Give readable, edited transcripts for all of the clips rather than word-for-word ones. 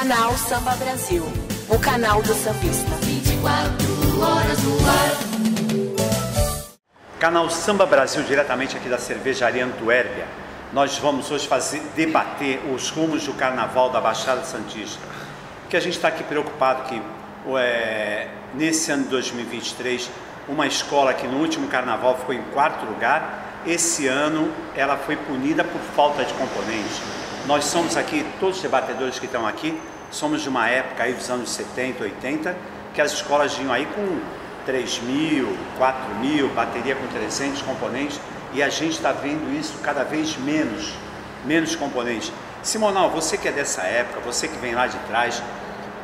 Canal Samba Brasil, o canal do sambista. 24 horas no ar. Canal Samba Brasil, diretamente aqui da cervejaria Antuérpia. Nós vamos hoje debater os rumos do Carnaval da Baixada Santista. Porque a gente está aqui preocupado que nesse ano de 2023, uma escola que no último Carnaval ficou em 4º lugar, esse ano ela foi punida por falta de componentes. Nós somos aqui, todos os debatedores que estão aqui, somos de uma época aí dos anos 70, 80, que as escolas vinham aí com 3.000, 4.000, bateria com 300 componentes, e a gente está vendo isso cada vez menos componentes. Simonal, você que é dessa época, você que vem lá de trás,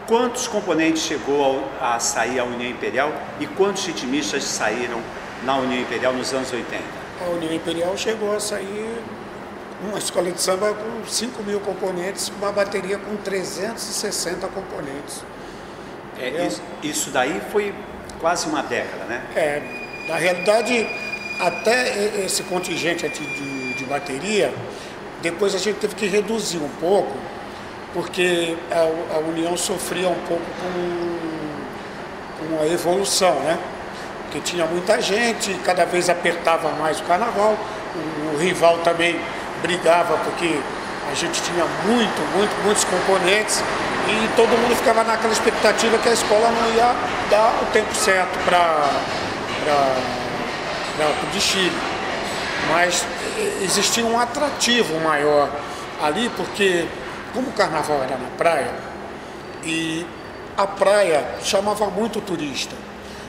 quantos componentes chegou a sair a União Imperial e quantos ritmistas saíram na União Imperial nos anos 80? A União Imperial chegou a sair uma escola de samba com 5.000 componentes, uma bateria com 360 componentes. Isso daí foi quase uma década, né? Na realidade, até esse contingente de bateria, depois a gente teve que reduzir um pouco, porque a União sofria um pouco com uma evolução, né? Porque tinha muita gente, cada vez apertava mais o carnaval, o rival também brigava porque a gente tinha muitos componentes e todo mundo ficava naquela expectativa que a escola não ia dar o tempo certo para o desfile. Mas existia um atrativo maior ali, porque como o carnaval era na praia, e a praia chamava muito turista.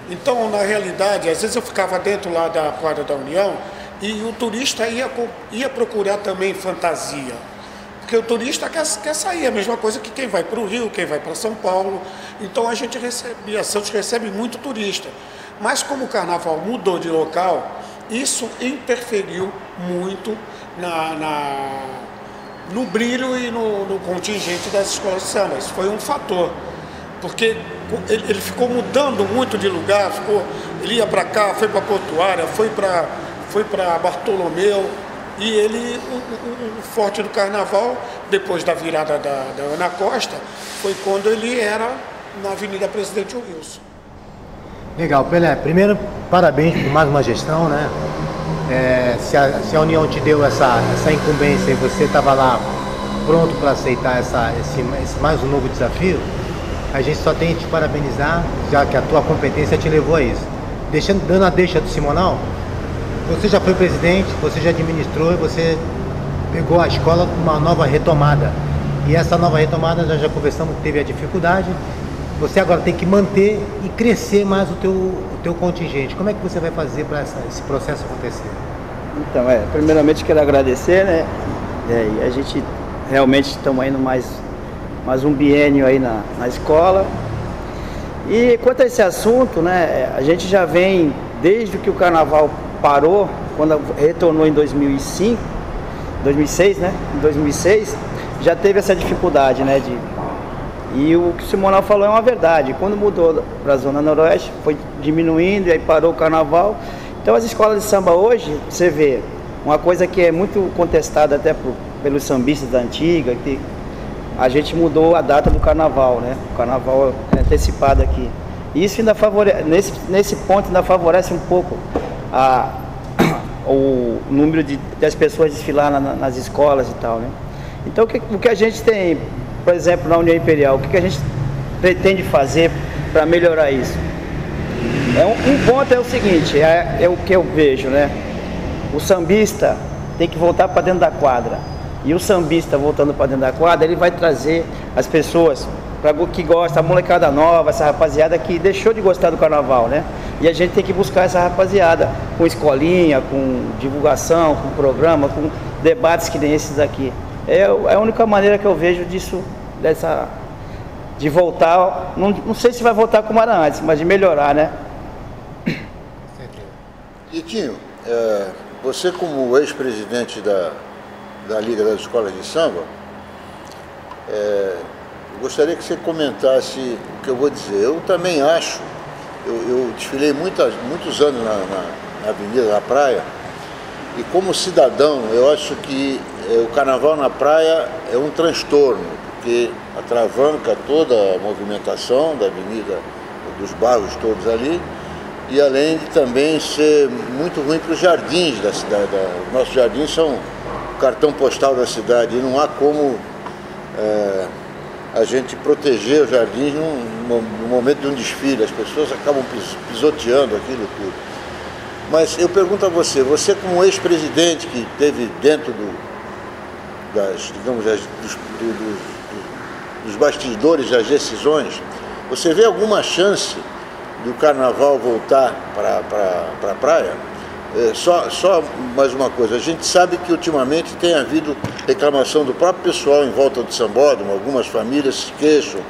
Então, na realidade, às vezes eu ficava dentro lá da quadra da União e o turista ia procurar também fantasia. Porque o turista quer sair, a mesma coisa que quem vai para o Rio, quem vai para São Paulo. Então a gente Santos recebe muito turista. Mas como o carnaval mudou de local, isso interferiu muito no brilho e no contingente das escolas de samba. Isso foi um fator. Porque ele ficou mudando muito de lugar, ele ia para cá, foi para Portuária, foi para Bartolomeu, e o forte do carnaval, depois da virada da Ana Costa, foi quando ele era na Avenida Presidente Wilson. Legal, Pelé, primeiro parabéns por mais uma gestão, né? Se a União te deu essa incumbência e você estava lá pronto para aceitar esse mais um novo desafio, a gente só tem que te parabenizar, já que a tua competência te levou a isso. Dando a deixa do Simonal, você já foi presidente, você já administrou e você pegou a escola com uma nova retomada. E essa nova retomada, nós já conversamos, teve a dificuldade. Você agora tem que manter e crescer mais o teu contingente. Como é que você vai fazer para esse processo acontecer? Então, primeiramente quero agradecer, né? E a gente realmente estamos indo mais um biênio aí na escola. E quanto a esse assunto, né, a gente já vem, desde que o carnaval parou, quando retornou em 2006, né, em 2006, já teve essa dificuldade, né, e o que o Simonal falou é uma verdade. Quando mudou para a Zona Noroeste, foi diminuindo e aí parou o carnaval. Então as escolas de samba hoje, você vê, uma coisa que é muito contestada até pelos sambistas da antiga, que a gente mudou a data do carnaval, né? O carnaval é antecipado aqui. E isso ainda favorece, nesse ponto ainda favorece um pouco o número das pessoas desfilar nas escolas e tal, né? Então o que a gente tem, por exemplo, na União Imperial, o que a gente pretende fazer para melhorar isso? Um ponto é o seguinte, é o que eu vejo, né? O sambista tem que voltar para dentro da quadra. E o sambista voltando para dentro da quadra, ele vai trazer as pessoas que gostam, a molecada nova, essa rapaziada que deixou de gostar do carnaval, né? E a gente tem que buscar essa rapaziada com escolinha, com divulgação, com programa, com debates que nem esses aqui. É a única maneira que eu vejo de voltar, não sei se vai voltar como era antes, mas de melhorar, né? Itinho, você como ex-presidente da Liga das Escolas de Samba, gostaria que você comentasse o que eu vou dizer. Eu também acho, eu desfilei muitos anos na Avenida da Praia, e como cidadão, eu acho que o carnaval na praia é um transtorno, porque atravanca toda a movimentação da avenida, dos bairros todos ali, e além de também ser muito ruim para os jardins da cidade. Nossos jardins são o cartão postal da cidade, e não há como a gente proteger os jardins no momento de um desfile. As pessoas acabam pisoteando aquilo tudo. Mas eu pergunto a você como ex-presidente que esteve dentro dos bastidores das decisões, você vê alguma chance do carnaval voltar para a praia? Só mais uma coisa, a gente sabe que ultimamente tem havido reclamação do próprio pessoal em volta do sambódromo, algumas famílias se queixam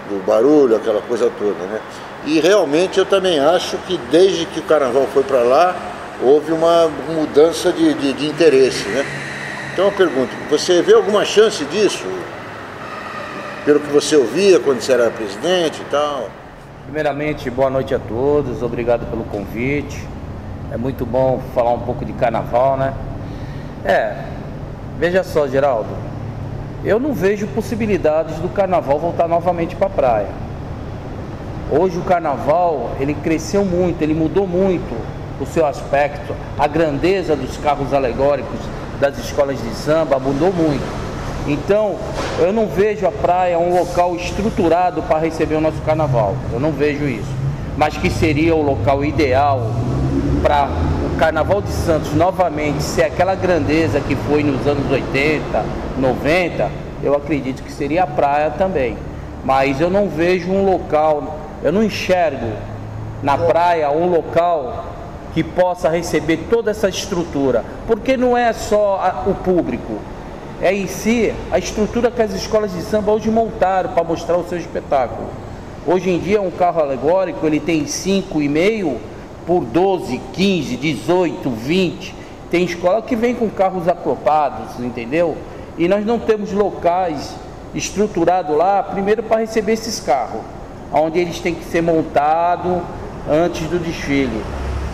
do barulho, aquela coisa toda, né? E realmente eu também acho que desde que o carnaval foi para lá, houve uma mudança de interesse, né? Então eu pergunto, você vê alguma chance disso? Pelo que você ouvia quando você era presidente e tal? Primeiramente, boa noite a todos, obrigado pelo convite. É muito bom falar um pouco de carnaval, né? Veja só, Geraldo, eu não vejo possibilidades do carnaval voltar novamente para a praia. Hoje o carnaval, ele cresceu muito, ele mudou muito o seu aspecto, a grandeza dos carros alegóricos das escolas de samba mudou muito. Então, eu não vejo a praia um local estruturado para receber o nosso carnaval, eu não vejo isso. Mas que seria o local ideal para o Carnaval de Santos novamente ser aquela grandeza que foi nos anos 80, 90, eu acredito que seria a praia também. Mas eu não vejo um local, eu não enxergo na praia um local que possa receber toda essa estrutura, porque não é só o público, é em si a estrutura que as escolas de samba hoje montaram para mostrar o seu espetáculo. Hoje em dia um carro alegórico ele tem 5,5 por 12, 15, 18, 20, tem escola que vem com carros acoplados, entendeu? E nós não temos locais estruturados lá, primeiro para receber esses carros, onde eles têm que ser montados antes do desfile.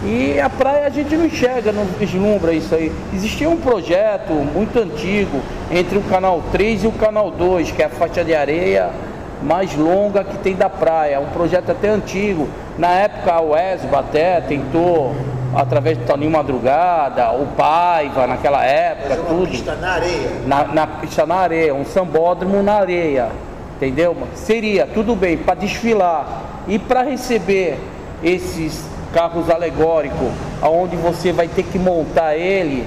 E a praia a gente não enxerga, não vislumbra isso aí. Existia um projeto muito antigo entre o canal 3 e o canal 2, que é a faixa de areia mais longa que tem da praia, um projeto até antigo. Na época a UESBA até tentou, através do Toninho Madrugada, o Paiva naquela época, tudo. Pista na areia. Na pista na areia, um sambódromo na areia, entendeu? Seria tudo bem para desfilar e para receber esses carros alegóricos, aonde você vai ter que montar ele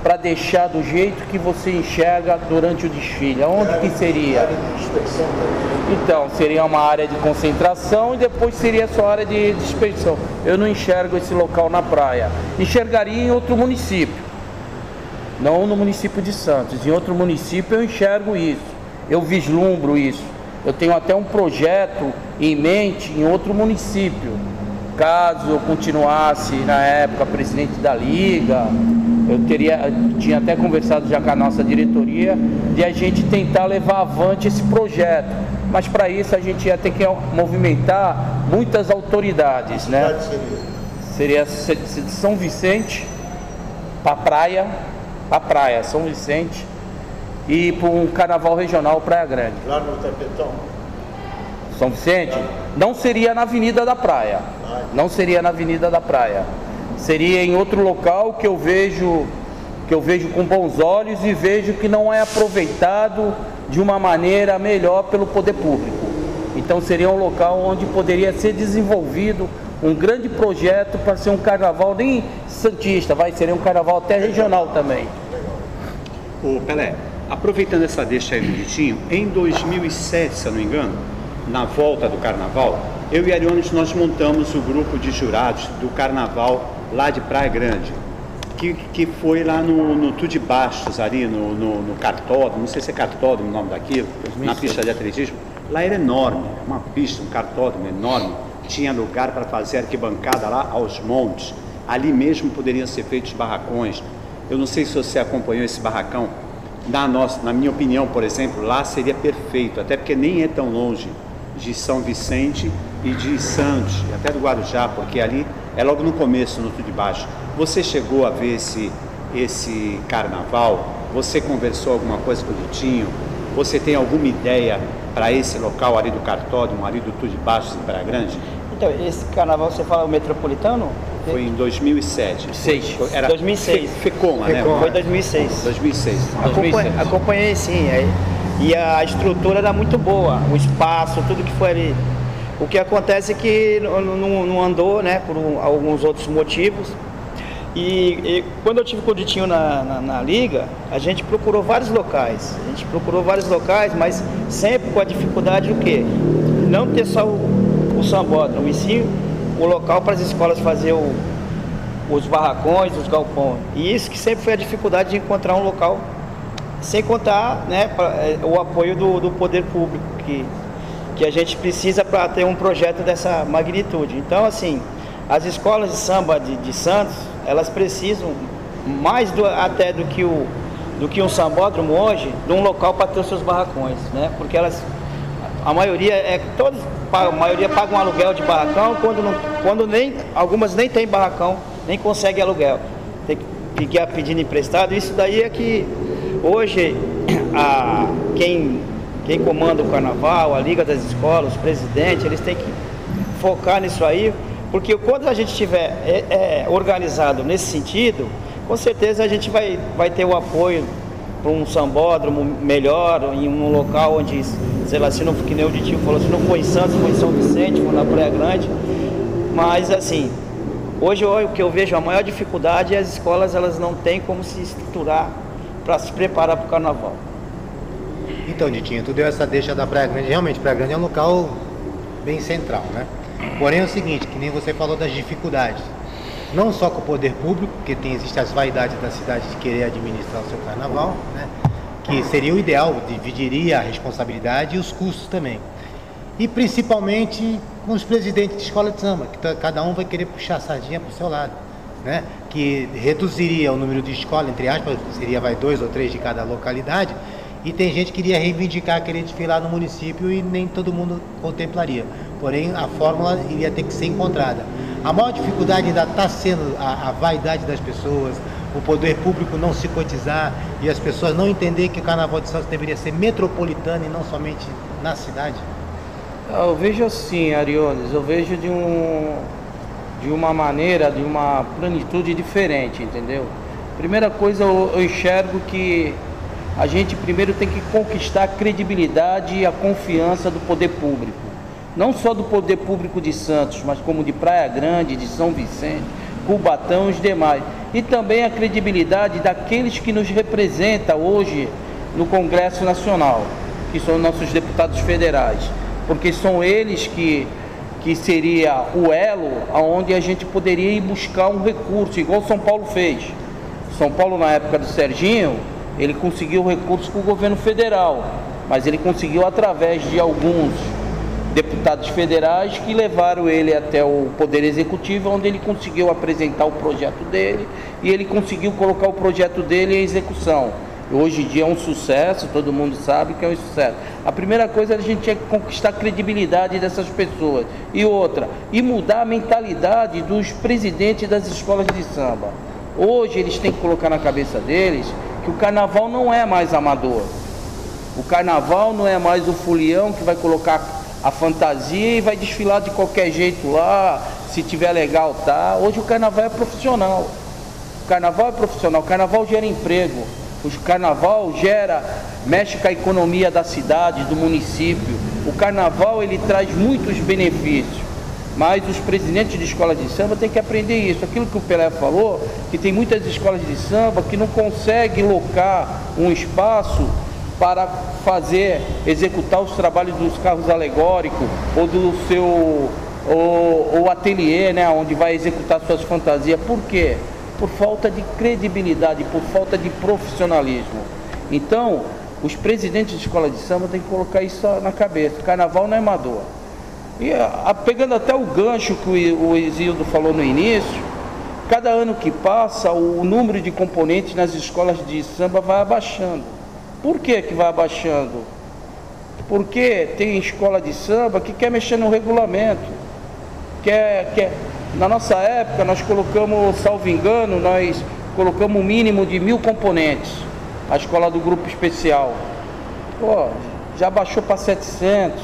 para deixar do jeito que você enxerga durante o desfile. Aonde que seria? Então, seria uma área de concentração e depois seria só área de dispersão. Eu não enxergo esse local na praia. Enxergaria em outro município, não no município de Santos. Em outro município eu enxergo isso, eu vislumbro isso. Eu tenho até um projeto em mente em outro município. Caso eu continuasse na época presidente da Liga, tinha até conversado já com a nossa diretoria de a gente tentar levar avante esse projeto. Mas para isso a gente ia ter que movimentar muitas autoridades, né? Seria São Vicente para a praia, São Vicente, e para um carnaval regional Praia Grande. Lá no Tapetão? São Vicente? Não seria na Avenida da Praia. Não seria na Avenida da Praia. Seria em outro local que eu vejo com bons olhos e vejo que não é aproveitado de uma maneira melhor pelo poder público. Então seria um local onde poderia ser desenvolvido um grande projeto para ser um carnaval nem santista, seria um carnaval até regional também. Ô Pelé, aproveitando essa deixa aí do Vitinho, em 2007, se eu não me engano, na volta do carnaval, eu e Ariones nós montamos o grupo de jurados do carnaval lá de Praia Grande, que foi lá no Tudo Bastos, ali no cartódromo, não sei se é cartódromo o nome daquilo, na pista de atletismo. Lá era enorme, uma pista, um cartódromo enorme, tinha lugar para fazer arquibancada lá aos montes. Ali mesmo poderiam ser feitos barracões. Eu não sei se você acompanhou esse barracão. Na minha opinião, por exemplo, lá seria perfeito, até porque nem é tão longe de São Vicente e de Santos, até do Guarujá, porque ali é logo no começo, no Tudo Baixo. Você chegou a ver esse carnaval? Você conversou alguma coisa com o Vitinho? Você tem alguma ideia para esse local ali do Cartódromo, ali do Tudo de Baixos em Praia Grande? Então, esse carnaval, você fala o metropolitano? Foi em 2007. Era 2006. FECOMA, né? Foi 2006. 2006. Acompanhei sim. E a estrutura era muito boa, o espaço, tudo que foi ali. O que acontece é que não andou, né, por alguns outros motivos. E quando eu tive com o Ditinho na Liga, a gente procurou vários locais. Mas sempre com a dificuldade do quê? Não ter só o sambódromo, e sim o local para as escolas fazer os barracões, os galpões. E isso que sempre foi a dificuldade de encontrar um local, sem contar, né, o apoio do poder público, que a gente precisa para ter um projeto dessa magnitude. Então, assim, as escolas de samba de Santos, elas precisam mais até do que um sambódromo hoje, de um local para ter os seus barracões, né? Porque a maioria paga um aluguel de barracão, algumas nem tem barracão, nem consegue aluguel, tem que ficar pedindo emprestado. Isso daí é que hoje quem comanda o carnaval, a Liga das Escolas, os presidentes, eles têm que focar nisso aí, porque quando a gente estiver organizado nesse sentido, com certeza a gente vai ter o apoio para um sambódromo melhor, em um local onde, sei lá, se não, que nem o Ditinho falou, se não for em Santos, foi em São Vicente, foi na Praia Grande. Mas assim, hoje o que eu vejo, a maior dificuldade é as escolas, elas não têm como se estruturar para se preparar para o carnaval. Então, Ditinho, tu deu essa deixa da Praia Grande. Realmente, Praia Grande é um local bem central, né? Porém é o seguinte, que nem você falou das dificuldades. Não só com o poder público, porque existem as vaidades da cidade de querer administrar o seu carnaval, né? Que seria o ideal, dividiria a responsabilidade e os custos também. E principalmente com os presidentes de escola de samba, que cada um vai querer puxar a sardinha para o seu lado, né? Que reduziria o número de escolas, entre aspas, seria 2 ou 3 de cada localidade, e tem gente que iria reivindicar, querer desfilar no município e nem todo mundo contemplaria. Porém, a fórmula iria ter que ser encontrada. A maior dificuldade ainda está sendo a vaidade das pessoas, o poder público não se cotizar e as pessoas não entenderem que o Carnaval de Santos deveria ser metropolitano e não somente na cidade. Eu vejo assim, Ariones, eu vejo de uma maneira, de uma plenitude diferente, entendeu? Primeira coisa, eu enxergo que a gente primeiro tem que conquistar a credibilidade e a confiança do poder público. Não só do poder público de Santos, mas como de Praia Grande, de São Vicente, Cubatão e os demais. E também a credibilidade daqueles que nos representam hoje no Congresso Nacional, que são nossos deputados federais. Porque são eles que seria o elo onde a gente poderia ir buscar um recurso, igual São Paulo fez. São Paulo, na época do Serginho, ele conseguiu recursos com o governo federal, mas ele conseguiu através de alguns deputados federais que levaram ele até o Poder Executivo, onde ele conseguiu apresentar o projeto dele e ele conseguiu colocar o projeto dele em execução. Hoje em dia é um sucesso, todo mundo sabe que é um sucesso. A primeira coisa a gente tinha que conquistar a credibilidade dessas pessoas. E outra, e mudar a mentalidade dos presidentes das escolas de samba. Hoje eles têm que colocar na cabeça deles que o carnaval não é mais amador. O carnaval não é mais o folião que vai colocar a fantasia e vai desfilar de qualquer jeito lá, se tiver legal, tá. Hoje o carnaval é profissional. O carnaval é profissional, o carnaval gera emprego. O carnaval mexe com a economia da cidade, do município. O carnaval ele traz muitos benefícios. Mas os presidentes de escolas de samba têm que aprender isso. Aquilo que o Pelé falou, que tem muitas escolas de samba que não conseguem locar um espaço para executar os trabalhos dos carros alegóricos ou do seu ateliê, né, onde vai executar suas fantasias. Por quê? Por falta de credibilidade, por falta de profissionalismo. Então, os presidentes de escola de samba têm que colocar isso na cabeça. O carnaval não é amador. E pegando até o gancho que o Isildo falou no início, cada ano que passa, o número de componentes nas escolas de samba vai abaixando. Por que vai abaixando? Porque tem escola de samba que quer mexer no regulamento. Na nossa época, nós colocamos, salvo engano, nós colocamos um mínimo de 1000 componentes, a escola do grupo especial. Pô, já baixou para 700.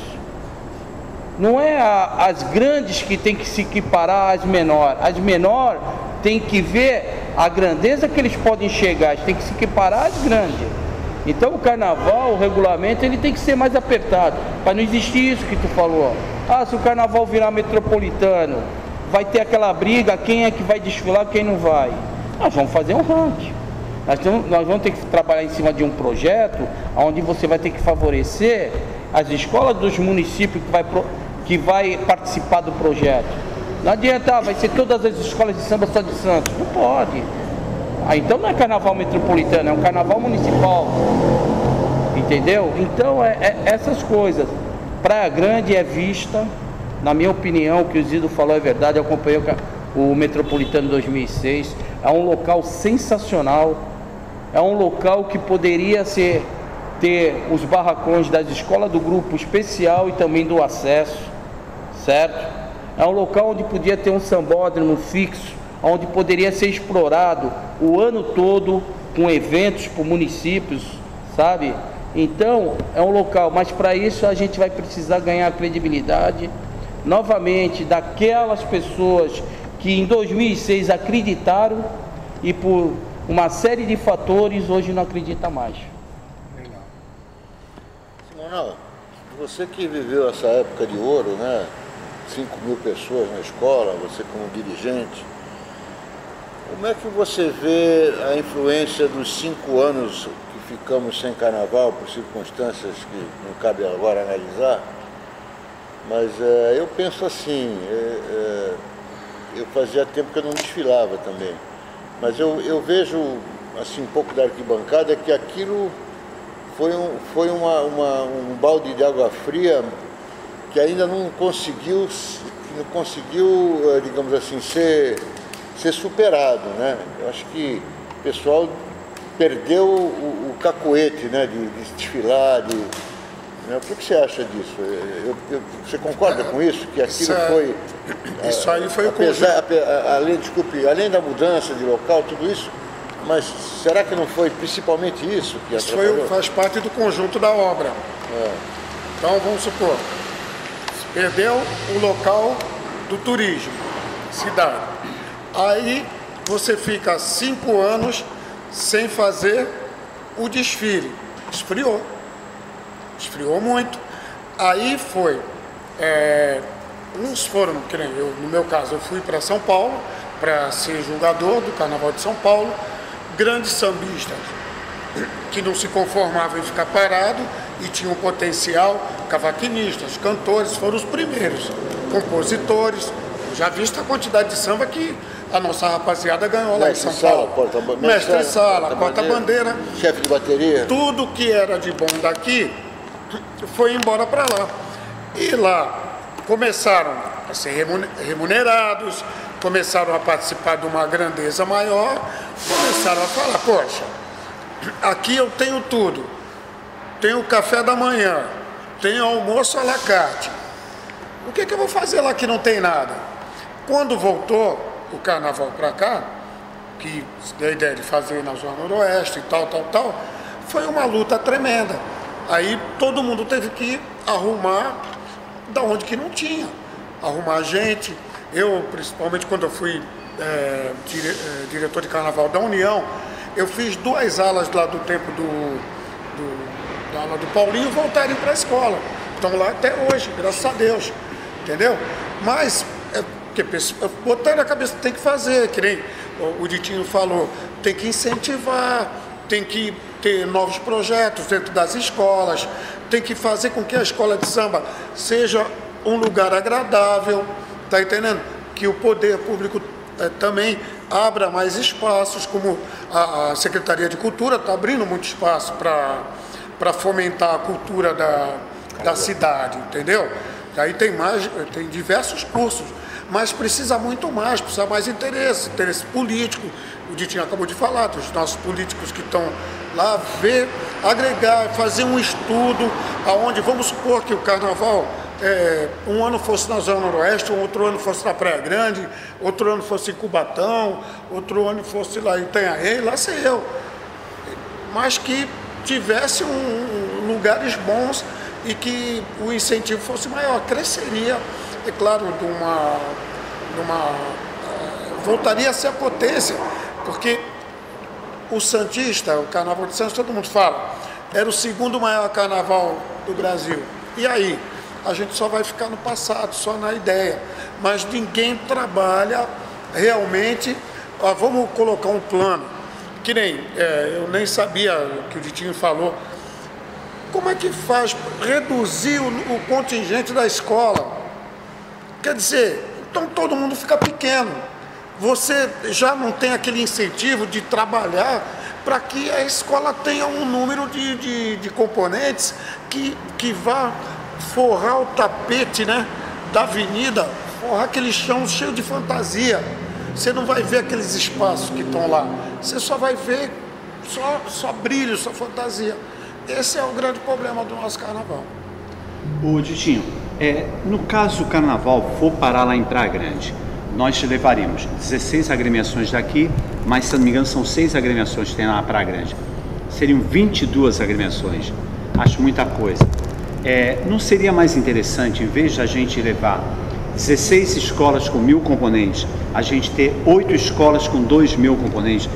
Não é as grandes que tem que se equiparar às menores. As menores tem que ver a grandeza que eles podem chegar, tem que se equiparar às grandes. Então o carnaval, o regulamento, ele tem que ser mais apertado, para não existir isso que tu falou. Ah, se o carnaval virar metropolitano, vai ter aquela briga, quem é que vai desfilar, quem não vai. Nós vamos fazer um ranking. Nós vamos ter que trabalhar em cima de um projeto onde você vai ter que favorecer as escolas dos municípios que vai participar do projeto. Não adianta, vai ser todas as escolas de samba só de Santos. Não pode. Então não é carnaval metropolitano, é um carnaval municipal. Entendeu? Então essas coisas. Praia Grande é vista, na minha opinião, o que o Zido falou é verdade, eu acompanhei o Metropolitano 2006, é um local sensacional, é um local que poderia ter os barracões das escolas do grupo especial e também do acesso, certo? É um local onde podia ter um sambódromo fixo, onde poderia ser explorado o ano todo com eventos para municípios, sabe? Então, é um local, mas para isso a gente vai precisar ganhar credibilidade novamente daquelas pessoas que em 2006 acreditaram e por uma série de fatores hoje não acredita mais. Simonal, você que viveu essa época de ouro, né? 5.000 pessoas na escola, você como dirigente, como é que você vê a influência dos 5 anos que ficamos sem carnaval por circunstâncias que não cabe agora analisar? Mas eu penso assim, eu fazia tempo que eu não desfilava também, mas eu vejo assim um pouco da arquibancada que aquilo foi um balde de água fria que ainda não conseguiu, digamos assim, ser superado, né? Eu acho que o pessoal perdeu o cacoete, né, de desfilar, né? O que você acha disso? Você concorda com isso? Que aquilo foi... Isso aí foi além da mudança de local, tudo isso, mas será que não foi principalmente isso que atrapalhou? Faz parte do conjunto da obra. Então, vamos supor, perdeu o local do turismo, cidade. Aí você fica 5 anos sem fazer o desfile. Esfriou muito. Aí foi, uns foram, que nem eu, no meu caso, eu fui para São Paulo para ser julgador do Carnaval de São Paulo. Grandes sambistas que não se conformavam em ficar parado e tinham potencial, cavaquinistas, cantores, foram os primeiros, compositores. Já visto a quantidade de samba que a nossa rapaziada ganhou lá em São Paulo. Mestre-sala, porta-bandeira, chefe de bateria. Tudo que era de bom daqui foi embora para lá. E lá começaram a ser remunerados, começaram a participar de uma grandeza maior, começaram a falar, poxa, aqui eu tenho tudo. Tenho o café da manhã, tenho almoço à la carte. O que eu vou fazer lá que não tem nada? Quando voltou o carnaval para cá, que deu a ideia de fazer na Zona Noroeste e tal, foi uma luta tremenda. Aí todo mundo teve que arrumar da onde que não tinha. Arrumar gente. Eu, principalmente quando eu fui diretor de carnaval da União, eu fiz 2 alas lá do tempo da aula do Paulinho voltarem para a escola. Estão lá até hoje, graças a Deus. Entendeu? Mas, botar na cabeça, tem que fazer, que nem o Ditinho falou, tem que incentivar, tem que ter novos projetos dentro das escolas, tem que fazer com que a escola de samba seja um lugar agradável, tá entendendo? Que o poder público também abra mais espaços, como a Secretaria de Cultura está abrindo muito espaço para fomentar a cultura da cidade, entendeu? Aí tem diversos cursos, mas precisa muito mais, precisa mais interesse político. O Ditinho acabou de falar, dos nossos políticos que estão lá, agregar, fazer um estudo, aonde vamos supor que o carnaval, um ano fosse na Zona Noroeste, outro ano fosse na Praia Grande, outro ano fosse em Cubatão, outro ano fosse lá em Itanhaém, lá sei eu. Mas que tivesse um lugares bons e que o incentivo fosse maior. Cresceria, é claro, voltaria a ser a potência, porque o Santista, o Carnaval de Santos, todo mundo fala, era o segundo maior carnaval do Brasil. E aí? A gente só vai ficar no passado, só na ideia. Mas ninguém trabalha realmente. Vamos colocar um plano, que nem, eu nem sabia o que o Ditinho falou. Como é que faz reduzir o contingente da escola? Quer dizer, então todo mundo fica pequeno. Você já não tem aquele incentivo de trabalhar para que a escola tenha um número de componentes que vá forrar o tapete, né, da avenida, forrar aquele chão cheio de fantasia. Você não vai ver aqueles espaços que estão lá. Você só vai ver só brilho, só fantasia. Esse é o grande problema do nosso carnaval. Ô Ditinho, no caso o carnaval for parar lá em Praia Grande, nós levaríamos 16 agremiações daqui, mas se não me engano são 6 agremiações que tem lá na Praia Grande. Seriam 22 agremiações. Acho muita coisa. Não seria mais interessante, em vez de a gente levar 16 escolas com 1000 componentes, a gente ter 8 escolas com 2000 componentes?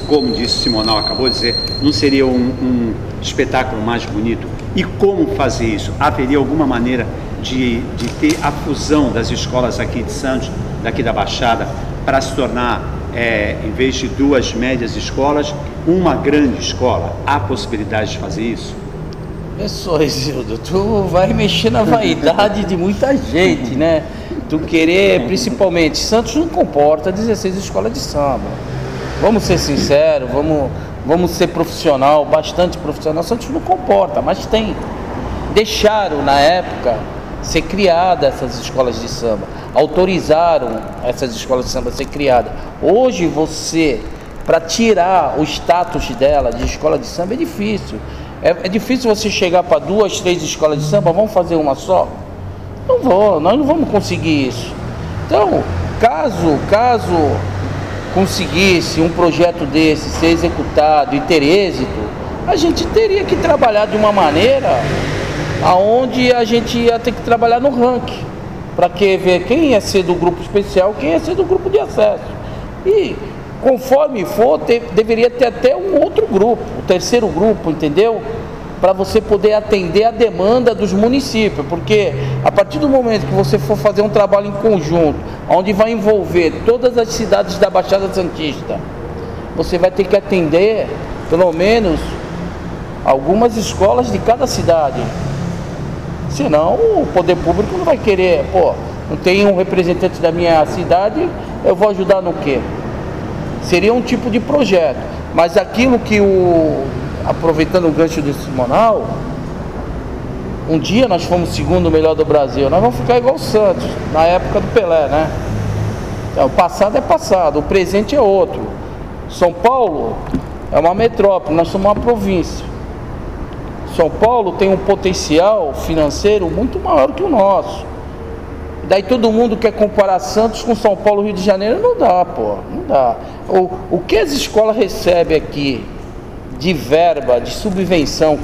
Como disse o Simonal, acabou de dizer, não seria um espetáculo mais bonito? E como fazer isso? Haveria alguma maneira de ter a fusão das escolas aqui de Santos, daqui da Baixada, para se tornar, em vez de 2 médias escolas, uma grande escola? Há possibilidade de fazer isso? É só, Isildo, tu vai mexer na vaidade de muita gente, né? Tu querer, principalmente, Santos não comporta 16 escolas de samba. Vamos ser sinceros, vamos ser profissional, bastante profissional. Santos não comporta, mas tem. Deixaram, na época, ser criadas essas escolas de samba. Autorizaram essas escolas de samba a ser criadas. Hoje você, para tirar o status dela de escola de samba, é difícil. É difícil você chegar para 2, 3 escolas de samba, vamos fazer uma só? Nós não vamos conseguir isso. Então, caso conseguisse um projeto desse ser executado e ter êxito, a gente teria que trabalhar de uma maneira aonde a gente ia ter que trabalhar no ranking, para ver quem ia ser do grupo especial, quem ia ser do grupo de acesso. E conforme for, deveria ter até um outro grupo, o terceiro grupo, entendeu? Para você poder atender a demanda dos municípios, porque a partir do momento que você for fazer um trabalho em conjunto, onde vai envolver todas as cidades da Baixada Santista, você vai ter que atender pelo menos algumas escolas de cada cidade. Senão o poder público não vai querer, não tem um representante da minha cidade, eu vou ajudar no quê? Seria um tipo de projeto, mas aquilo que aproveitando o gancho do Simonal, um dia nós fomos segundo melhor do Brasil, nós vamos ficar igual o Santos, na época do Pelé, né? Então, o passado é passado, o presente é outro. São Paulo é uma metrópole, nós somos uma província. São Paulo tem um potencial financeiro muito maior que o nosso. Daí todo mundo quer comparar Santos com São Paulo e Rio de Janeiro, não dá, não dá. O que as escolas recebem aqui de verba, de subvenção,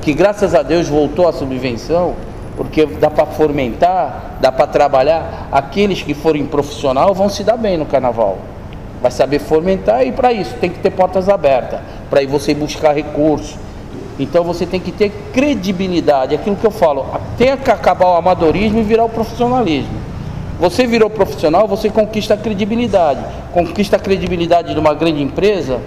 que graças a Deus voltou a subvenção, porque dá para fomentar, dá para trabalhar, aqueles que forem profissional vão se dar bem no carnaval. Vai saber fomentar, e para isso tem que ter portas abertas, para ir você buscar recursos. Então você tem que ter credibilidade, aquilo que eu falo, tem que acabar o amadorismo e virar o profissionalismo. Você virou profissional, você conquista a credibilidade de uma grande empresa,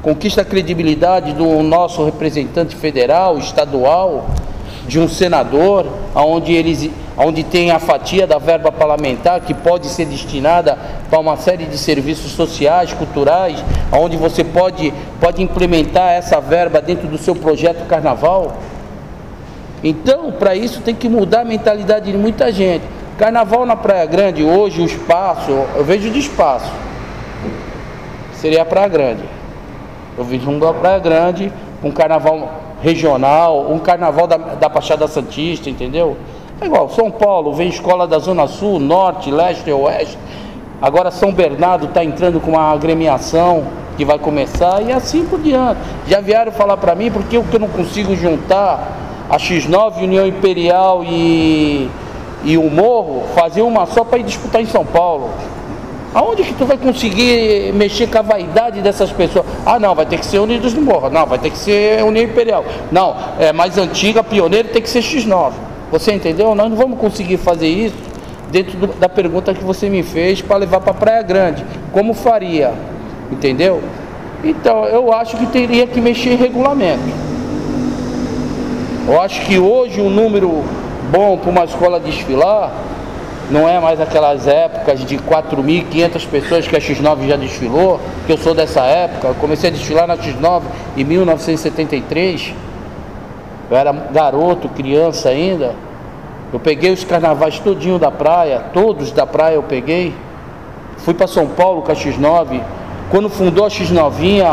conquista a credibilidade do nosso representante federal, estadual, de um senador, onde tem a fatia da verba parlamentar que pode ser destinada para uma série de serviços sociais, culturais, onde você pode implementar essa verba dentro do seu projeto carnaval. Então, para isso tem que mudar a mentalidade de muita gente. Carnaval na Praia Grande, hoje o espaço, eu vejo de espaço, seria a Praia Grande. Eu vejo uma Praia Grande, um carnaval regional, um carnaval da Baixada Santista, entendeu? É igual, São Paulo vem escola da Zona Sul, Norte, Leste e Oeste. Agora São Bernardo está entrando com uma agremiação. que vai começar e assim por diante. Já vieram falar para mim porque eu não consigo juntar a X9, União Imperial e o Morro, fazer uma só para ir disputar em São Paulo. Aonde que tu vai conseguir mexer com a vaidade dessas pessoas? Ah, não, vai ter que ser Unidos do Morro. Não, vai ter que ser União Imperial. Não, é mais antiga, pioneira, tem que ser X9. Você entendeu? Nós não vamos conseguir fazer isso dentro da pergunta que você me fez para levar para Praia Grande. Como faria? Entendeu? Então, eu acho que teria que mexer em regulamento. Eu acho que hoje um número bom para uma escola desfilar não é mais aquelas épocas de 4.500 pessoas que a X9 já desfilou, que eu sou dessa época. Eu comecei a desfilar na X9 em 1973. Eu era garoto, criança ainda. Eu peguei os carnavais todinho da praia, todos da praia eu peguei. Fui para São Paulo com a X9. Quando fundou a X9,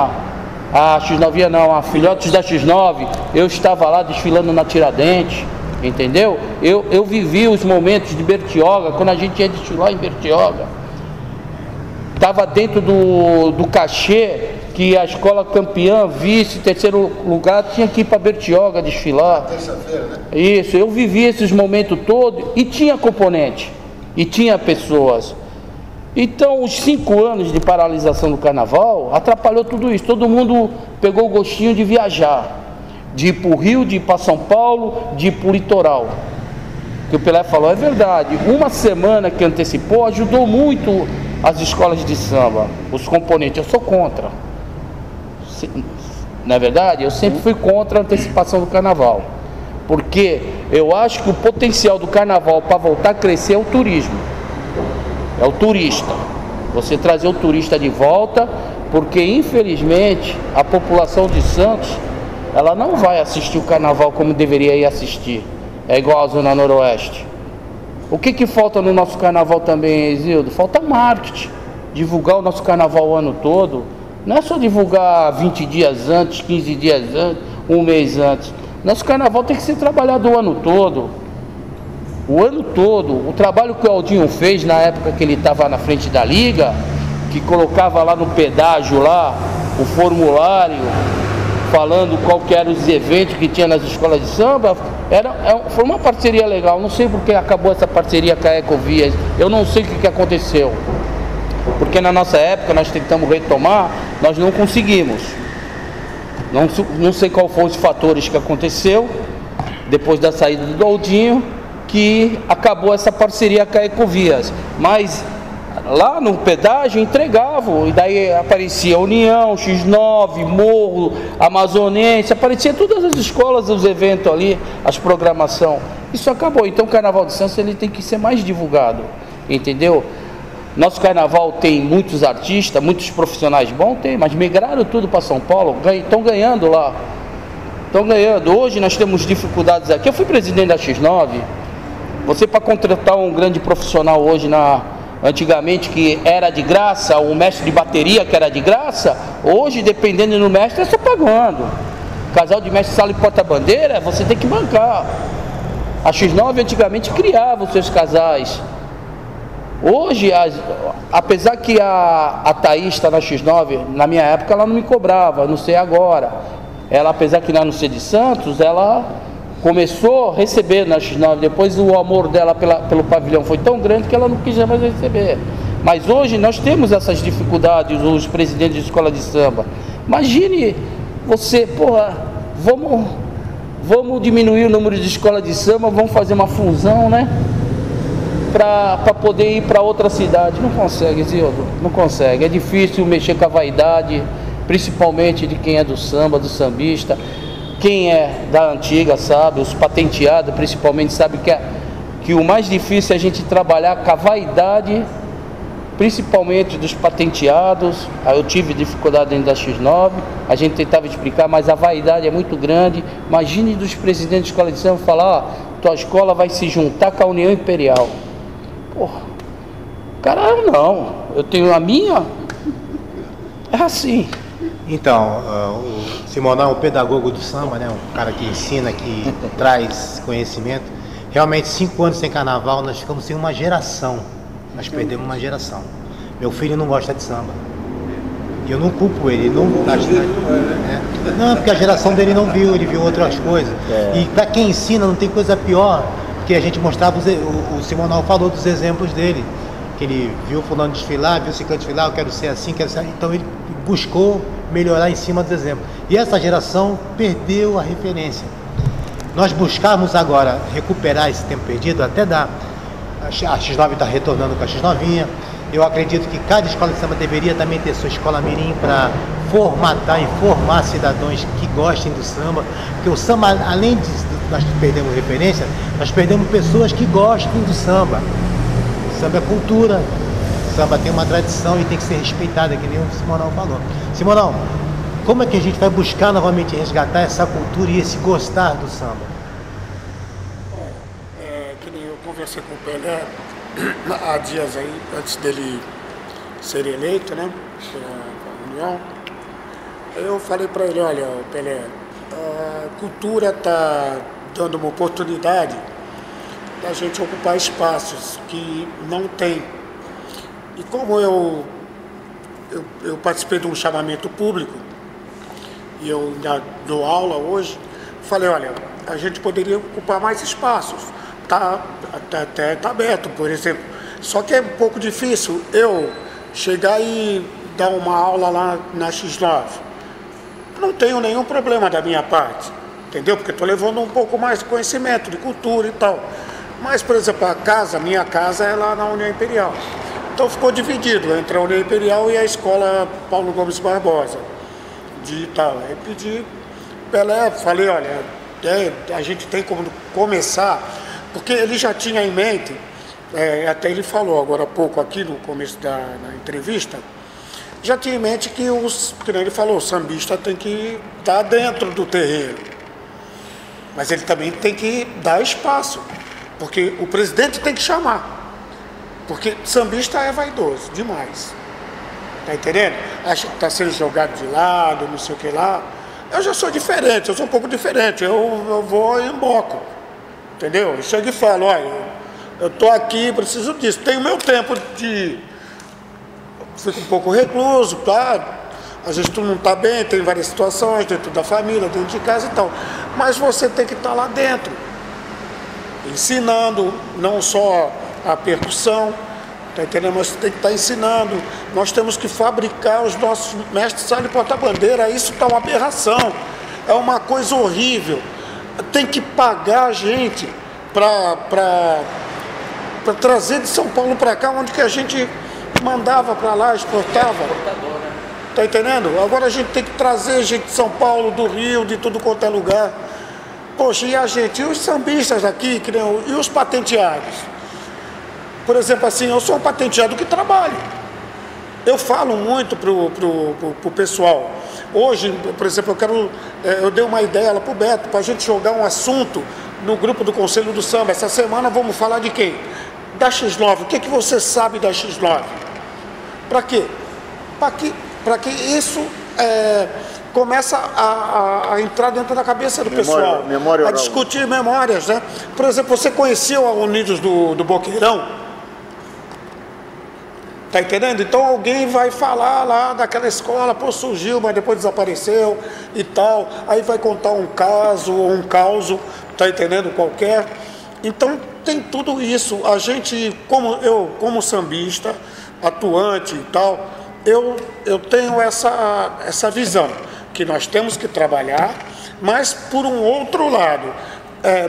a Filhotes da X9, eu estava lá desfilando na Tiradentes. Entendeu? Eu vivi os momentos de Bertioga, quando a gente ia desfilar em Bertioga. Estava dentro do cachê que a escola campeã, vice, terceiro lugar, tinha que ir para Bertioga desfilar. Terça-feira, né? Isso, eu vivi esses momentos todos e tinha componente, e tinha pessoas. Então, os 5 anos de paralisação do carnaval atrapalhou tudo isso. Todo mundo pegou o gostinho de viajar. De ir para o Rio, de ir para São Paulo, de ir para o litoral. O que o Pelé falou é verdade. Uma semana que antecipou ajudou muito as escolas de samba, os componentes. Eu sou contra. Na verdade, eu sempre fui contra a antecipação do carnaval. Porque eu acho que o potencial do carnaval para voltar a crescer é o turismo. É o turista. Você trazer o turista de volta, porque infelizmente a população de Santos, ela não vai assistir o carnaval como deveria ir assistir. É igual a Zona Noroeste. O que falta no nosso carnaval também, Isildo? Falta marketing. Divulgar o nosso carnaval o ano todo. Não é só divulgar 20 dias antes, 15 dias antes, um mês antes. Nosso carnaval tem que ser trabalhado o ano todo. O ano todo. O trabalho que o Aldinho fez na época que ele estava na frente da Liga, que colocava lá no pedágio lá o formulário, falando qual que eram os eventos que tinha nas escolas de samba, foi uma parceria legal. Não sei porque acabou essa parceria com a Ecovias. Eu não sei o que aconteceu. Porque na nossa época nós tentamos retomar, nós não conseguimos. Não sei qual foram os fatores que aconteceu depois da saída do Aldinho, que acabou essa parceria com a Ecovias. Mas lá no pedágio entregavam, e daí aparecia União, X9, Morro, Amazonense, aparecia todas as escolas, os eventos ali, as programação. Isso acabou. Então o Carnaval de Santos ele tem que ser mais divulgado, entendeu? Nosso carnaval tem muitos artistas, muitos profissionais bons, tem, mas migraram tudo para São Paulo, estão ganhando lá. Estão ganhando. Hoje nós temos dificuldades aqui. Eu fui presidente da X9. Você, para contratar um grande profissional hoje antigamente que era de graça, o mestre de bateria que era de graça, hoje dependendo do mestre é só pagando. Casal de mestre sala e porta-bandeira, você tem que bancar. A X9 antigamente criava os seus casais. Hoje, apesar que a Thaís está na X9, na minha época ela não me cobrava, não sei agora. Ela, apesar que não ser de Santos, ela começou a receber na X9, depois o amor dela pelo pavilhão foi tão grande que ela não quis mais receber. Mas hoje nós temos essas dificuldades, os presidentes de escola de samba. Imagine você, porra, vamos diminuir o número de escola de samba, vamos fazer uma fusão, né? Para poder ir para outra cidade. Não consegue, Zildo, não consegue. É difícil mexer com a vaidade, principalmente de quem é do samba, do sambista. Quem é da antiga sabe, os patenteados principalmente sabe que o mais difícil é a gente trabalhar com a vaidade, principalmente dos patenteados. Eu tive dificuldade dentro da X9, a gente tentava explicar, mas a vaidade é muito grande. Imagine dos presidentes de escola de samba falar, tua escola vai se juntar com a União Imperial. Porra, cara, não, eu tenho a minha, é assim. Então, o Simonão é um pedagogo do samba, né? Um cara que ensina, que traz conhecimento. Realmente, 5 anos sem carnaval, nós ficamos sem uma geração. Nós perdemos uma geração. Meu filho não gosta de samba. E eu não culpo ele, não. Não, porque a geração dele não viu, ele viu outras coisas. E para quem ensina não tem coisa pior, porque a gente mostrava, o Simonal falou dos exemplos dele, que ele viu fulano desfilar, viu ciclano desfilar, eu quero ser assim, quero ser assim. Então ele buscou melhorar em cima dos exemplos. E essa geração perdeu a referência. Nós buscamos agora recuperar esse tempo perdido, até dar. A X9 está retornando com a X9. Eu acredito que cada escola de samba deveria também ter sua escola mirim para informar cidadãos que gostem do samba, porque o samba, além de nós perdemos referência, nós perdemos pessoas que gostem do samba. O samba é cultura, o samba tem uma tradição e tem que ser respeitada, que nem o Simonal falou. Simonal, como é que a gente vai buscar novamente resgatar essa cultura e esse gostar do samba? Que nem eu conversei com o Pelé há dias aí, antes dele ser eleito, né, pela União. Eu falei para ele, olha, Pelé, a cultura está dando uma oportunidade da gente ocupar espaços que não tem. E como eu participei de um chamamento público, e eu ainda dou aula hoje, falei, olha, a gente poderia ocupar mais espaços. Tá aberto, por exemplo. Só que é um pouco difícil eu chegar e dar uma aula lá na X9. Não tenho nenhum problema da minha parte, entendeu? Porque estou levando um pouco mais de conhecimento, de cultura e tal. Mas, por exemplo, a minha casa é lá na União Imperial. Então ficou dividido entre a União Imperial e a escola Paulo Gomes Barbosa. De tal. Aí pedi, Pelé, falei, olha, a gente tem como começar, porque ele já tinha em mente, até ele falou agora há pouco aqui no começo da entrevista, já tinha em mente que como ele falou, o sambista tem que estar dentro do terreiro. Mas ele também tem que dar espaço, porque o presidente tem que chamar. Porque sambista é vaidoso demais. Tá entendendo? Acha que está sendo jogado de lado, não sei o que lá. Eu já sou diferente, eu sou um pouco diferente. Eu vou e emboco. Entendeu? Eu chego e falo, olha, eu estou aqui, preciso disso. Tenho meu tempo de... Fico um pouco recluso, tá? Às vezes tu não está bem, tem várias situações dentro da família, dentro de casa e tal. Mas você tem que estar lá dentro, ensinando, não só a percussão, tá entendendo? Mas você tem que estar ensinando. Nós temos que fabricar os nossos mestres sala e porta-bandeira. Isso está uma aberração, é uma coisa horrível. Tem que pagar a gente para trazer de São Paulo para cá, onde que a gente mandava para lá, exportava. Tá entendendo? Agora a gente tem que trazer gente de São Paulo, do Rio, de tudo quanto é lugar. Poxa, e a gente? E os sambistas aqui, e os patenteados? Por exemplo, assim, eu sou um patenteado que trabalho. Eu falo muito pro pessoal. Hoje, por exemplo, eu dei uma ideia lá pro Beto, para a gente jogar um assunto no grupo do Conselho do Samba. Essa semana vamos falar de quem? Da X9. O que você sabe da X9? Para quê? Para que isso começa a entrar dentro da cabeça do pessoal. Memória a discutir memórias, né? Por exemplo, você conheceu a Unidos do Boqueirão? Tá entendendo? Então alguém vai falar lá daquela escola, pô, surgiu, mas depois desapareceu e tal. Aí vai contar um caso ou um causo, tá entendendo? Qualquer. Então tem tudo isso. A gente, como sambista, atuante e tal, eu tenho essa visão, que nós temos que trabalhar, mas por um outro lado,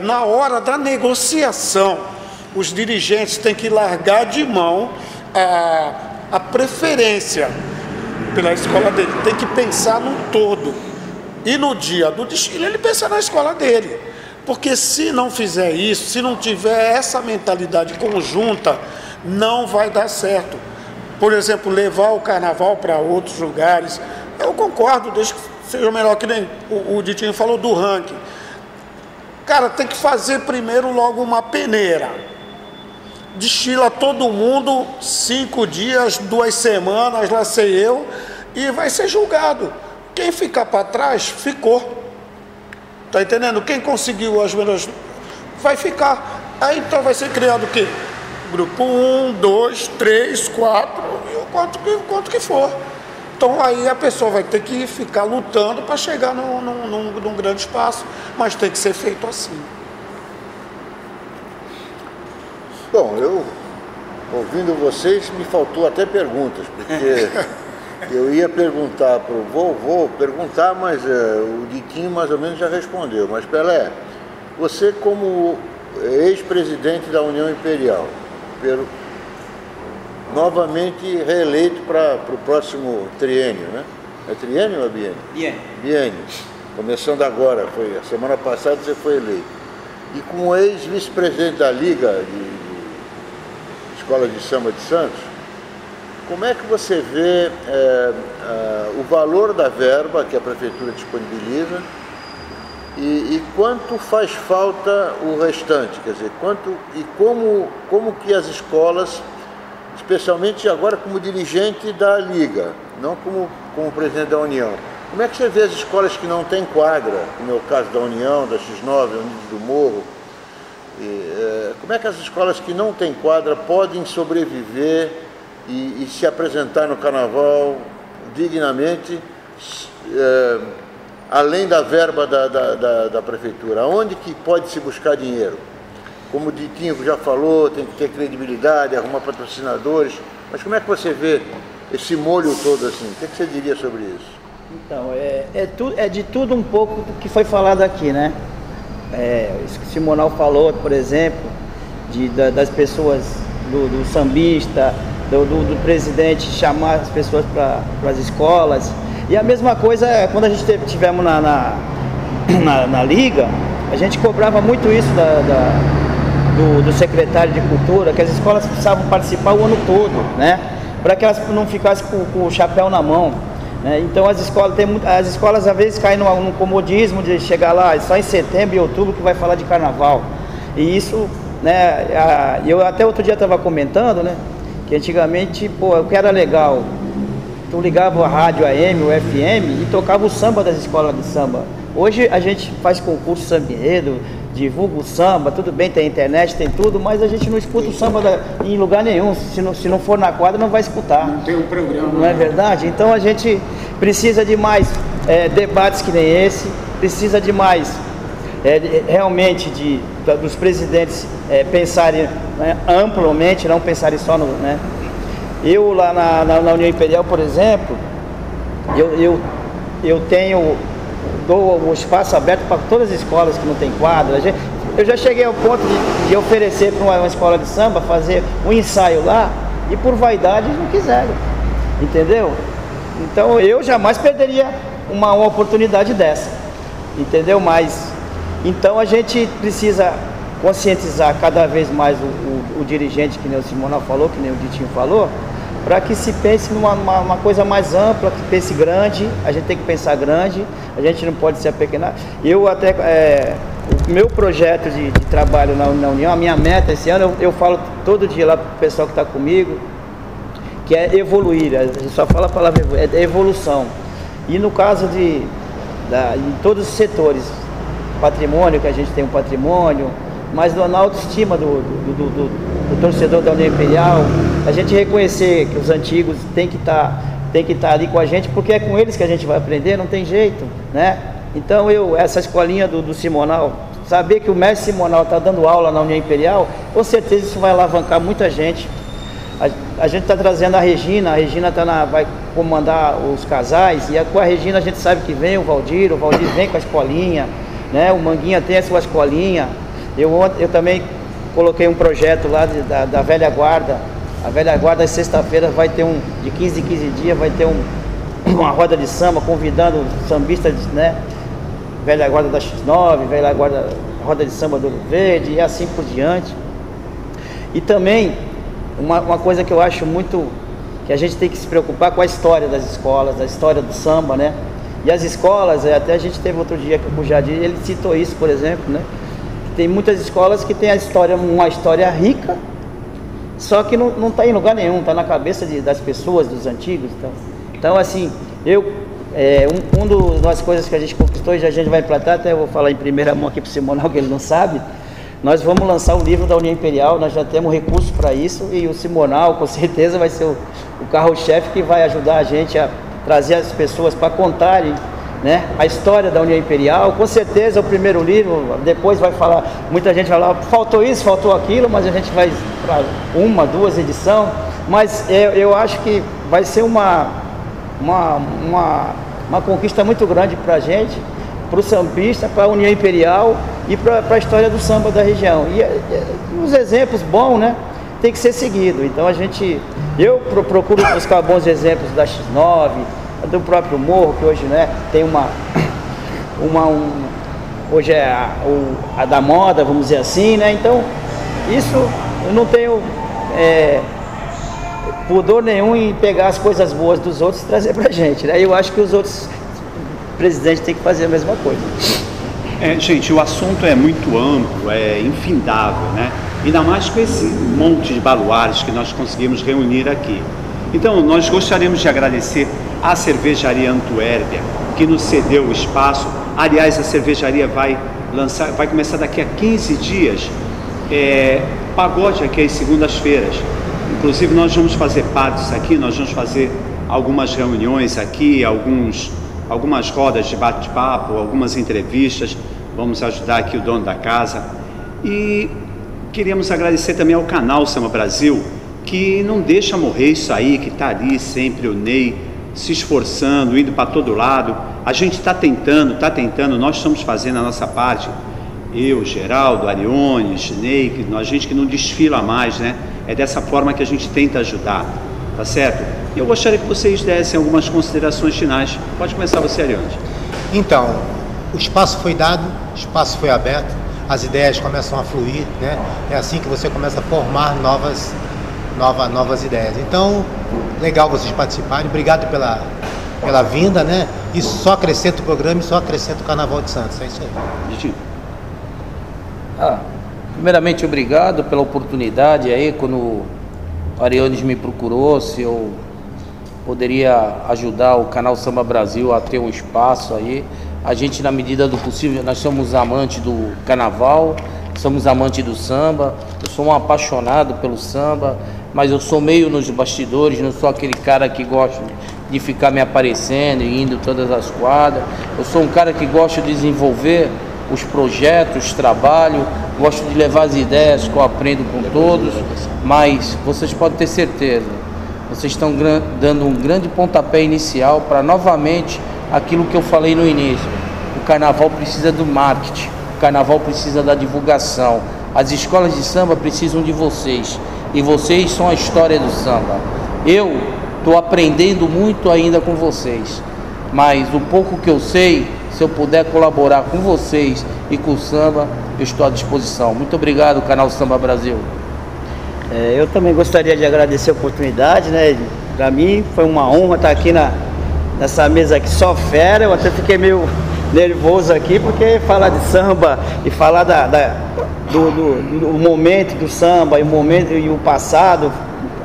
na hora da negociação, os dirigentes têm que largar de mão a preferência pela escola dele, tem que pensar num todo. E no dia do desfile ele pensa na escola dele. Porque se não fizer isso, se não tiver essa mentalidade conjunta, não vai dar certo. Por exemplo, levar o carnaval para outros lugares, eu concordo, desde que seja melhor, que nem o Ditinho falou do ranking. Cara, tem que fazer primeiro logo uma peneira. Desfila todo mundo, 5 dias, 2 semanas, lá sei eu, e vai ser julgado. Quem ficar para trás, ficou. Tá entendendo? Quem conseguiu as melhores vai ficar. Aí então vai ser criado o quê? Grupo 1, 2, 3, 4, e o quanto que for. Então aí a pessoa vai ter que ficar lutando para chegar num grande espaço, mas tem que ser feito assim. Bom, eu, ouvindo vocês, me faltou até perguntas, porque eu ia perguntar para o vou perguntar, mas o Ditinho mais ou menos já respondeu. Mas Pelé, você como ex-presidente da União Imperial, novamente reeleito para o próximo triênio, né? É triênio ou é biênio? Biênio. Biênio. Começando agora, a semana passada você foi eleito. E como ex-vice-presidente da Liga de Escola de Samba de Santos, como é que você vê o valor da verba que a Prefeitura disponibiliza e quanto faz falta o restante? Quer dizer, como que as escolas, especialmente agora como dirigente da Liga, não como presidente da União, como é que você vê as escolas que não têm quadra, como é o caso da União, da X9, Unidos do Morro? Como é que as escolas que não têm quadra podem sobreviver e se apresentar no carnaval dignamente, além da verba da prefeitura? Onde que pode se buscar dinheiro? Como o Ditinho já falou, tem que ter credibilidade, arrumar patrocinadores, mas como é que você vê esse molho todo assim? O que você diria sobre isso? Então, é de tudo um pouco do que foi falado aqui, né? Isso que o Simonal falou, por exemplo, das pessoas, do sambista, do presidente chamar as pessoas para as escolas. E a mesma coisa quando a gente tivemos na Liga, a gente cobrava muito isso do secretário de Cultura, que as escolas precisavam participar o ano todo, né? Para que elas não ficassem com o chapéu na mão. Então as escolas às vezes caem num comodismo de chegar lá só em setembro e outubro que vai falar de carnaval. E isso, né, eu até outro dia estava comentando, né, que antigamente, o que era legal, tu ligava a rádio AM ou FM e tocava o samba das escolas de samba. Hoje a gente faz concurso samba-enredo, divulga o samba, tudo bem, tem internet, tem tudo, mas a gente não escuta o samba em lugar nenhum. Se não for na quadra, não vai escutar. Não tem um programa. Não é verdade? Então a gente precisa de mais debates que nem esse, precisa de mais realmente dos presidentes pensarem amplamente, não pensarem só no... Né? Eu lá na União Imperial, por exemplo, eu dou o espaço aberto para todas as escolas que não tem quadra. Eu já cheguei ao ponto de oferecer para uma escola de samba fazer um ensaio lá e por vaidade eles não quiseram, entendeu? Então eu jamais perderia uma oportunidade dessa, entendeu? Mas então a gente precisa conscientizar cada vez mais o dirigente, que nem o Simonal falou, que nem o Ditinho falou, para que se pense numa coisa mais ampla, que pense grande. A gente tem que pensar grande, a gente não pode se apequenar. Eu até, o meu projeto de trabalho na União, a minha meta esse ano, eu falo todo dia lá para o pessoal que está comigo, que é evoluir. A gente só fala a palavra evolução. E no caso em todos os setores, patrimônio, que a gente tem um patrimônio, mas na autoestima do torcedor da União Imperial, a gente reconhecer que os antigos tem que estar ali com a gente, porque é com eles que a gente vai aprender, não tem jeito, né? Então essa escolinha do Simonal, saber que o mestre Simonal está dando aula na União Imperial, com certeza isso vai alavancar muita gente. A gente está trazendo a Regina vai comandar os casais, e com a Regina a gente sabe que vem o Valdir vem com a escolinha, né? O Manguinha tem a sua escolinha. Eu também coloquei um projeto lá da Velha Guarda. A Velha Guarda, às sexta-feira, vai ter de 15 em 15 dias, vai ter uma roda de samba, convidando sambistas, né? Velha Guarda da X9, Velha Guarda, roda de samba do Ouro Verde, e assim por diante. E também, uma coisa que eu acho muito, que a gente tem que se preocupar com a história das escolas, a história do samba, né? E as escolas, até a gente teve outro dia com o Jadir, ele citou isso, por exemplo, né? Tem muitas escolas que tem uma história rica, só que não está em lugar nenhum, está na cabeça das pessoas, dos antigos. Então assim, uma das coisas que a gente conquistou, e a gente vai implantar, até eu vou falar em primeira mão aqui para o Simonal, que ele não sabe, nós vamos lançar o livro da União Imperial, nós já temos recursos para isso, e o Simonal com certeza vai ser o carro-chefe que vai ajudar a gente a trazer as pessoas para contarem, né, a história da União Imperial. Com certeza o primeiro livro, depois vai falar, muita gente vai falar, faltou isso, faltou aquilo, mas a gente vai para 1, 2 edições, mas eu acho que vai ser uma conquista muito grande para a gente, para o sambista, para a União Imperial e para a história do samba da região. E os exemplos bons, né, tem que ser seguido. Então eu procuro buscar bons exemplos da X9, do próprio Morro, que hoje, né, tem hoje é a da moda, vamos dizer assim, né? Então isso eu não tenho pudor nenhum em pegar as coisas boas dos outros e trazer pra gente, né? Eu acho que os outros presidentes têm que fazer a mesma coisa. Gente, o assunto é muito amplo, é infindável, né? Ainda mais com esse monte de baluares que nós conseguimos reunir aqui. Então, nós gostaríamos de agradecer à Cervejaria Antuérpia, que nos cedeu o espaço. Aliás, a cervejaria vai começar daqui a 15 dias, pagode aqui às segundas-feiras. Inclusive, nós vamos fazer partes aqui, nós vamos fazer algumas reuniões aqui, algumas rodas de bate-papo, algumas entrevistas. Vamos ajudar aqui o dono da casa. E queríamos agradecer também ao canal Samba Brasil, que não deixa morrer isso aí, que está ali sempre, o Ney se esforçando, indo para todo lado. A gente está tentando, nós estamos fazendo a nossa parte. Eu, Geraldo, Ariones, Ney, a gente que não desfila mais, né? É dessa forma que a gente tenta ajudar, tá certo? E eu gostaria que vocês dessem algumas considerações finais. Pode começar você, Ariones. Então, o espaço foi dado, o espaço foi aberto, as ideias começam a fluir, né? É assim que você começa a formar novas ideias. Então, legal vocês participarem, obrigado pela vinda, né? Isso só acrescenta o programa e só acrescenta o Carnaval de Santos, é isso aí. Primeiramente, obrigado pela oportunidade aí, quando o Ariones me procurou, se eu poderia ajudar o canal Samba Brasil a ter um espaço aí. A gente, na medida do possível, nós somos amantes do carnaval, somos amantes do samba. Eu sou um apaixonado pelo samba, mas eu sou meio nos bastidores, não sou aquele cara que gosta de ficar me aparecendo e indo todas as quadras. Eu sou um cara que gosta de desenvolver os projetos, trabalho, gosto de levar as ideias que eu aprendo com todos, mas vocês podem ter certeza, vocês estão dando um grande pontapé inicial para novamente aquilo que eu falei no início. O carnaval precisa do marketing, o carnaval precisa da divulgação, as escolas de samba precisam de vocês, e vocês são a história do samba. Eu estou aprendendo muito ainda com vocês, mas o pouco que eu sei, se eu puder colaborar com vocês e com o samba, eu estou à disposição. Muito obrigado, canal Samba Brasil. Eu também gostaria de agradecer a oportunidade, né? Para mim foi uma honra estar aqui nessa mesa aqui, só fera. Eu até fiquei meio nervoso aqui, porque falar de samba e falar do momento do samba, e o momento e o passado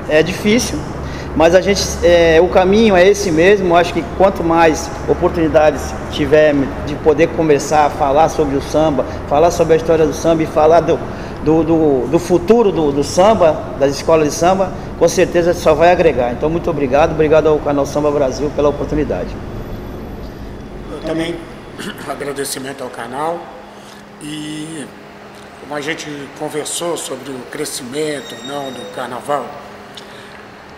é difícil. Mas a gente, o caminho é esse mesmo. Acho que quanto mais oportunidades tiver de poder começar a falar sobre o samba, falar sobre a história do samba e falar do futuro do samba, das escolas de samba, com certeza só vai agregar. Então, muito obrigado ao canal Samba Brasil pela oportunidade. Eu também agradecimento ao canal, e como a gente conversou sobre o crescimento não do carnaval,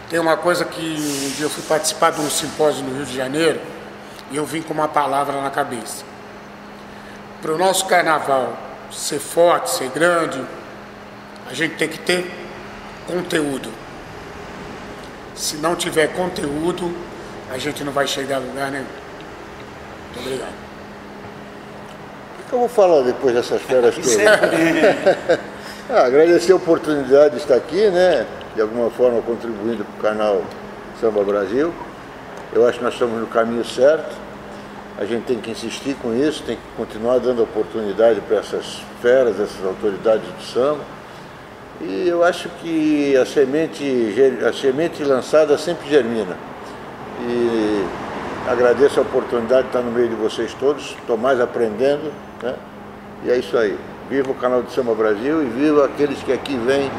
tem uma coisa que um dia eu fui participar de um simpósio no Rio de Janeiro e eu vim com uma palavra na cabeça. Para o nosso carnaval ser forte, ser grande, a gente tem que ter conteúdo. Se não tiver conteúdo, a gente não vai chegar a lugar nenhum. Muito obrigado. O que eu vou falar depois dessas férias todas? Agradecer a oportunidade de estar aqui, né? De alguma forma contribuindo para o canal Samba Brasil. Eu acho que nós estamos no caminho certo. A gente tem que insistir com isso, tem que continuar dando oportunidade para essas feras, essas autoridades do samba. E eu acho que a semente lançada sempre germina. E agradeço a oportunidade de estar no meio de vocês todos, estou mais aprendendo, né? E é isso aí. Viva o canal do Samba Brasil e viva aqueles que aqui vêm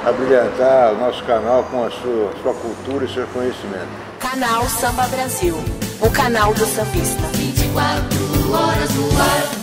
a brilhantar o nosso canal com a sua cultura e seu conhecimento. Canal Samba Brasil, o canal do sambista. 24 horas no ar.